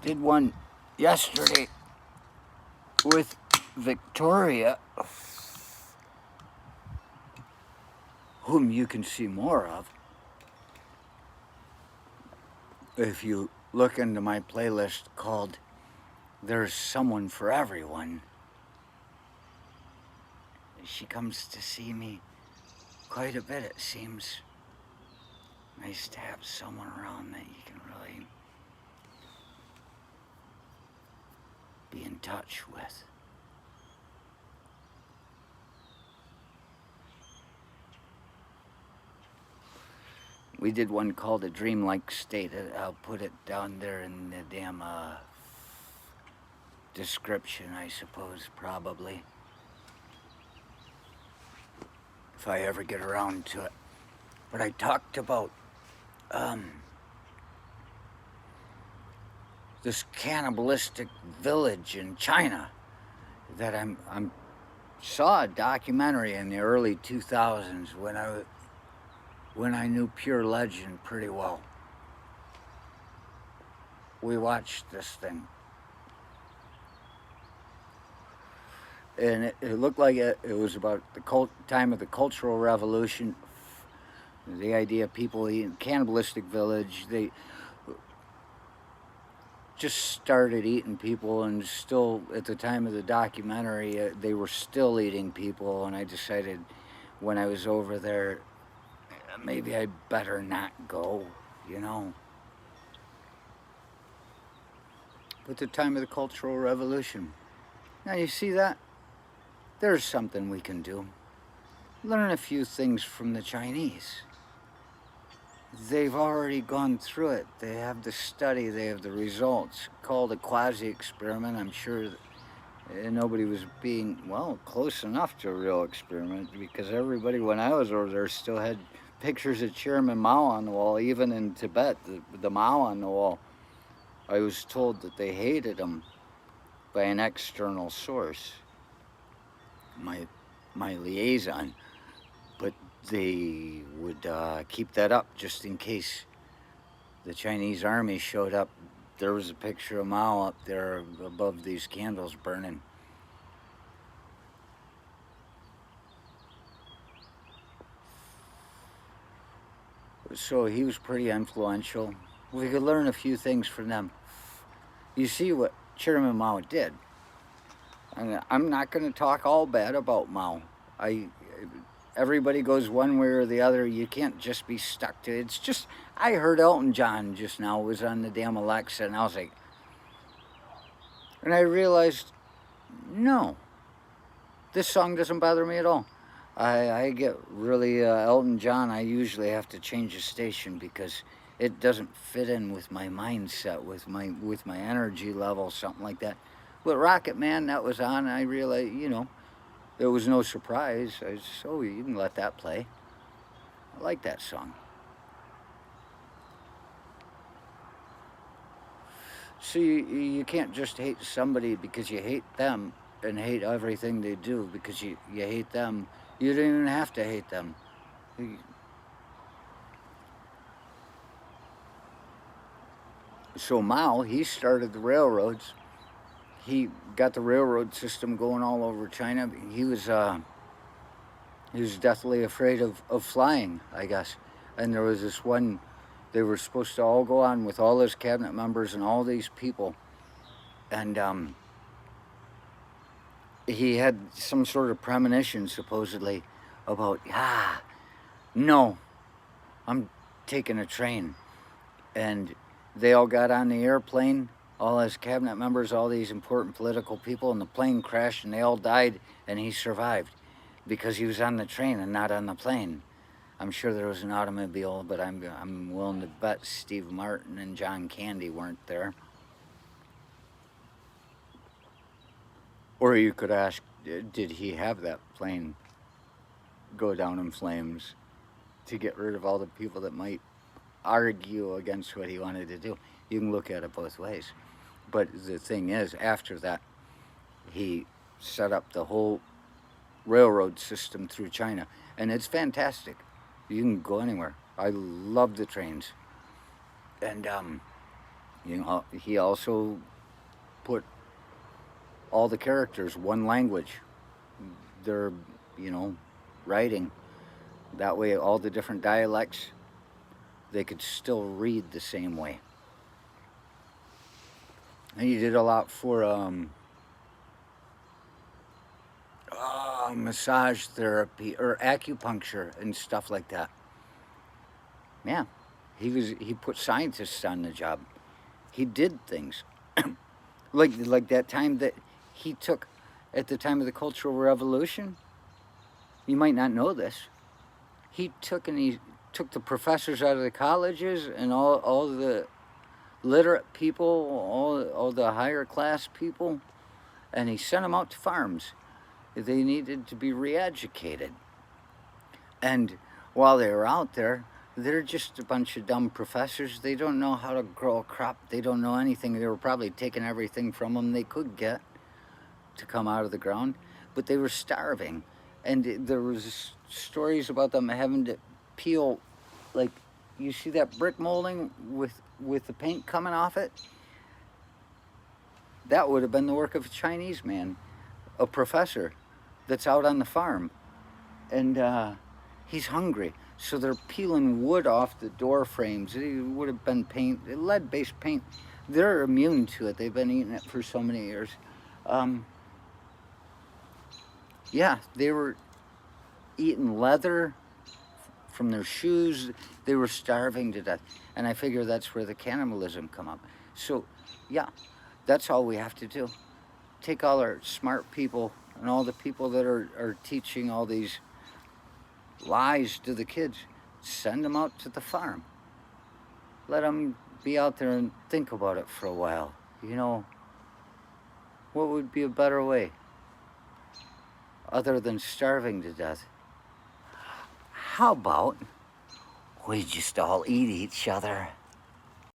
Did one yesterday with Victoria, whom you can see more of if you look into my playlist called There's Someone for Everyone. She comes to see me quite a bit, it seems. Nice to have someone around that you can really be in touch with. We did one called A Dreamlike State. I'll put it down there in the damn description, I suppose, probably. If I ever get around to it. But I talked about this cannibalistic village in China that I'm saw a documentary in the early 2000s when I knew Pure Legend pretty well. We watched this thing. And it looked like it was about the time of the Cultural Revolution. The idea of people eating cannibalistic village, they just started eating people, and still at the time of the documentary, they were still eating people. And I decided when I was over there, maybe I'd better not go, you know. At the time of the Cultural Revolution. Now you see that? There's something we can do. Learn a few things from the Chinese. They've already gone through it. They have the study, they have the results. Called a quasi-experiment. I'm sure nobody was being, well, close enough to a real experiment, because everybody, when I was over there, still had pictures of Chairman Mao on the wall. Even in Tibet, the Mao on the wall. I was told that they hated him by an external source, my liaison, but they would keep that up just in case the Chinese army showed up. There was a picture of Mao up there above these candles burning. So he was pretty influential. We could learn a few things from them. You see what Chairman Mao did. I'm not going to talk all bad about Mao. Everybody goes one way or the other. You can't just be stuck to it. It's just, I heard Elton John just now was on the damn Alexa, and I was like, and I realized, no, this song doesn't bother me at all. I get really, Elton John, I usually have to change the station because it doesn't fit in with my mindset, with my energy level, something like that. With Rocket Man, that was on, and I realized, you know, there was no surprise. I was just, oh, you can let that play. I like that song. So you can't just hate somebody because you hate them and hate everything they do because you hate them. You don't even have to hate them. So Mao, he started the railroads. He got the railroad system going all over China. He was deathly afraid of flying, I guess. And there was this one, they were supposed to all go on with all his cabinet members and all these people. And he had some sort of premonition, supposedly, about, no, I'm taking a train. And they all got on the airplane, all his cabinet members, all these important political people, and the plane crashed and they all died, and he survived because he was on the train and not on the plane. I'm sure there was an automobile, but I'm willing to bet Steve Martin and John Candy weren't there. Or you could ask, did he have that plane go down in flames to get rid of all the people that might argue against what he wanted to do? You can look at it both ways. But the thing is, after that, he set up the whole railroad system through China. And it's fantastic. You can go anywhere. I love the trains. And You know, he also put all the characters one language. They're, you know, writing. That way, all the different dialects, they could still read the same way. And he did a lot for massage therapy or acupuncture and stuff like that. Yeah, he put scientists on the job. He did things like that time that he took at the time of the Cultural Revolution. You might not know this. He took the professors out of the colleges and all the literate people, all the higher class people, and he sent them out to farms. They needed to be re-educated. And while they were out there, they're just a bunch of dumb professors. They don't know how to grow a crop. They don't know anything. They were probably taking everything from them they could get to come out of the ground, but they were starving. And there was stories about them having to peel, like, you see that brick molding with the paint coming off it? That would have been the work of a Chinese man, a professor that's out on the farm. And he's hungry. So they're peeling wood off the door frames. It would have been paint, lead-based paint. They're immune to it. They've been eating it for so many years. Yeah, they were eating leather from their shoes. They were starving to death. And I figure that's where the cannibalism come up. So, yeah, that's all we have to do. Take all our smart people and all the people that are teaching all these lies to the kids, send them out to the farm. Let them be out there and think about it for a while. You know, what would be a better way other than starving to death? How about we just all eat each other?